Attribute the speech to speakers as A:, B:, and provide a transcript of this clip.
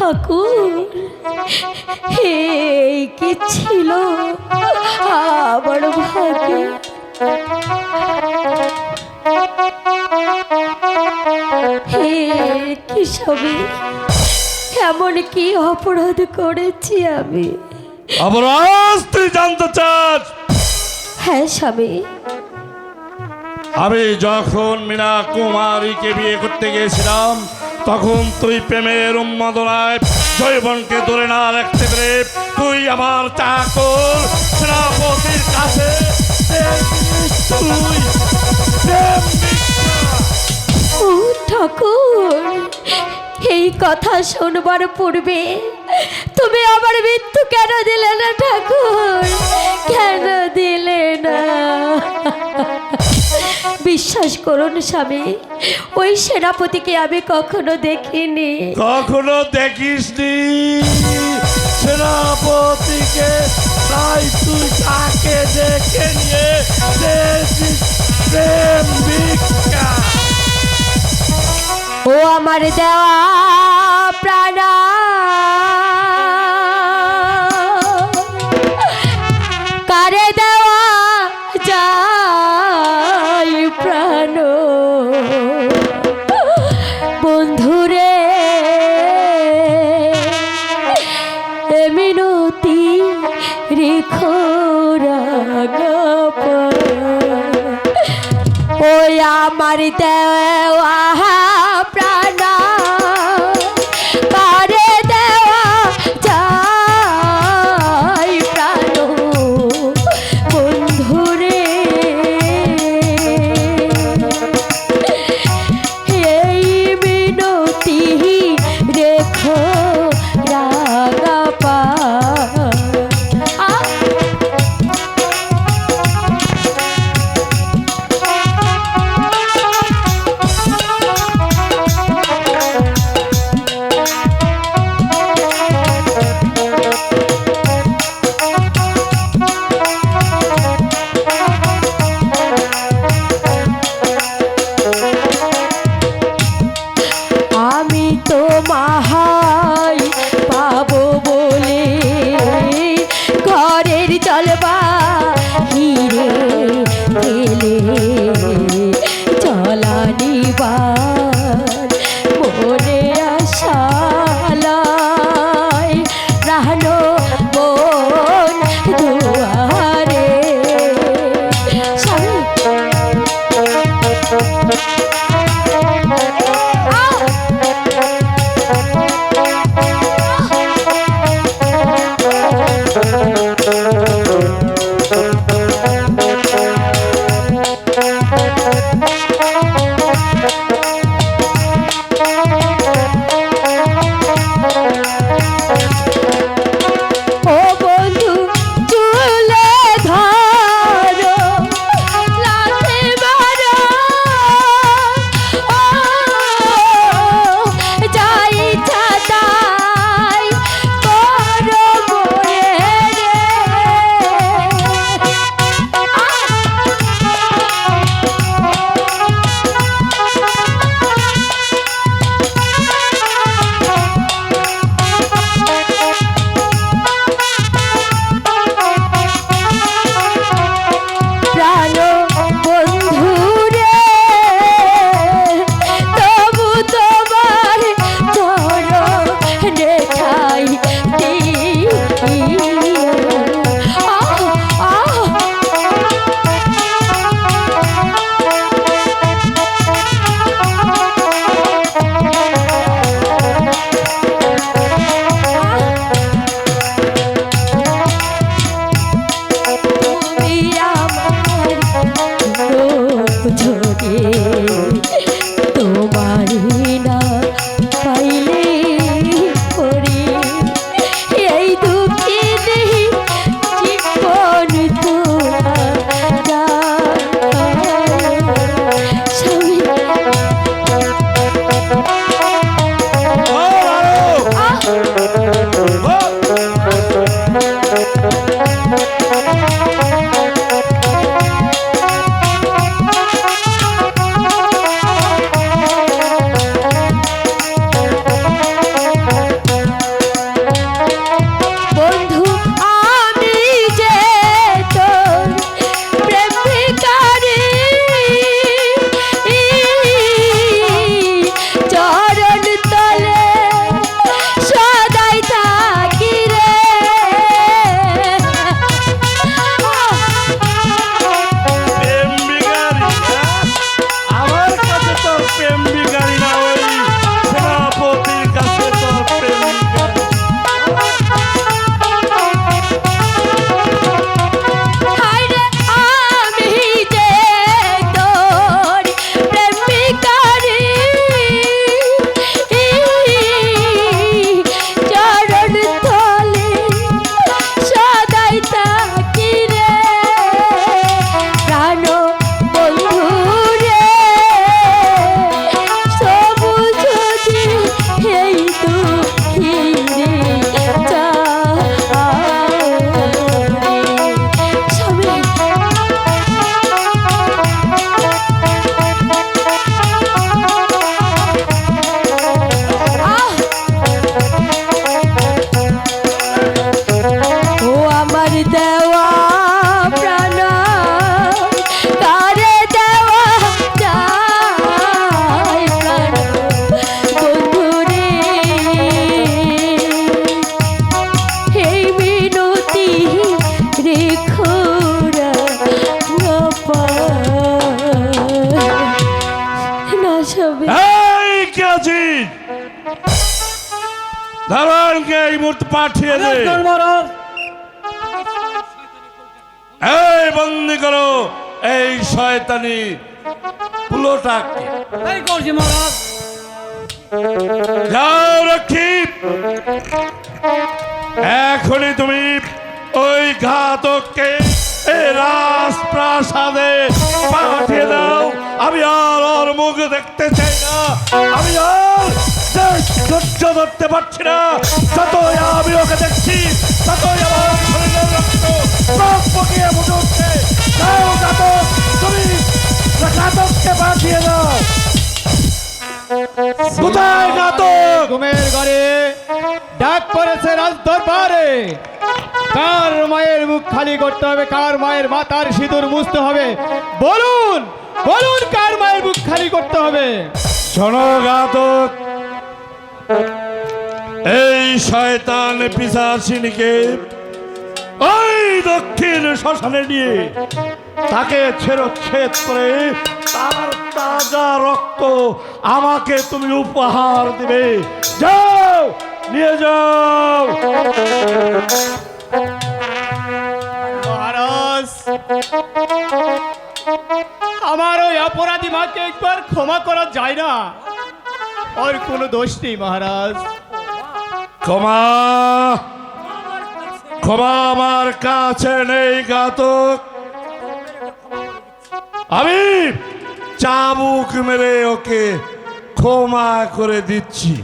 A: ঠাকুর, এই কি ছিল আমার ভাগ্যে? হে কি সবই, এমন কি অপরাধ করেছি আমি?
B: অপরাধ তুই জানতে চাস?
A: হ্যাঁ স্বামী।
B: আমি যখন মীনা কুমারীকে বিয়ে করতে গিয়েছিলাম তখন তুই প্রেমের উন্মাদনায় জৈবনকে ধরে না রাখতে পেরে তুই আমার চাকর সেনাপতির কাছে
A: ও ঠাকুর, এই কথা শুনবার পূর্বে তুমি আমার মৃত্যু কেন দিলে না ঠাকুর? কেন দিলে না? বিশ্বাস করুন স্বামী, ওই সেনাপতিকে আমি কখনো দেখিনি।
B: কখনো দেখিসনি সেনাপতিকে? তাই তুই তাকে দেখে নিয়ে প্রেম ভিক্ষা।
A: ও আমার দেওয়া প্রাণ, কারে দেওয়া যায় প্রাণ? বন্ধুরে এ মিনতি রেখো রাগপ, ওই আমার দেওয়া প্রাণ কারে দেওয়া যায় প্রাণ? বন্ধুরে এই মিনতি রেখো রাগপা। আমি তো মাহাই পাবো বলে ঘরের জলবা হিরে গেলে জলানিবার মনে আশালায় রাহলো মন দুয়ারে। স্বামী
B: দারোয়ানকে এই মুহূর্তে পাঠিয়ে দে।
C: মহারাজ
B: এই বন্দি করো এই শয়তানি পুলোটাকে।
C: এই করছি মহারাজ।
B: যাও রক্ষী, এখনই তুমি ওই ঘাতককে এই রাজপ্রাসাদে পাঠিয়ে দাও। আমি আর ওর মুখ দেখতে চাই না, আমি আর সহ্য ধরতে পারছি না। যতই আমি ওকে দেখছি ততই আমার শরীরের রক্ত পকিয়ে বুঝছে। যাও ঘাতক, তুমি ঘাতককে পাঠিয়ে দাও। কোথায় ঘাতক?
D: ঘুমের ঘরে ডাক পড়েছে রাজ দরবারে। কার মায়ের মুখ খালি করতে হবে, কার মায়ের মাথার সিঁদুর মুছতে হবে, বলুন বলুন কার মায়ের মুখ খালি করতে হবে।
B: শোনো ঘাতক, এই শয়তান পিশাচিনীকে ওই দক্ষিণ শ্মশানে নিয়ে তাকে ছেদ করে তার তাজা রক্ত আমাকে তুমি উপহার দিবে। যাও, নিয়ে যাও।
D: মহারাজ, আমার ওই অপরাধী মাকে একবার ক্ষমা করা যায় না? ওর কোনো দোষ নেই মহারাজ।
B: ক্ষমা ক্ষমা আমার কাছে নেই ঘাতক। আমি চাবুক মেরে ওকে ক্ষমা করে দিচ্ছি।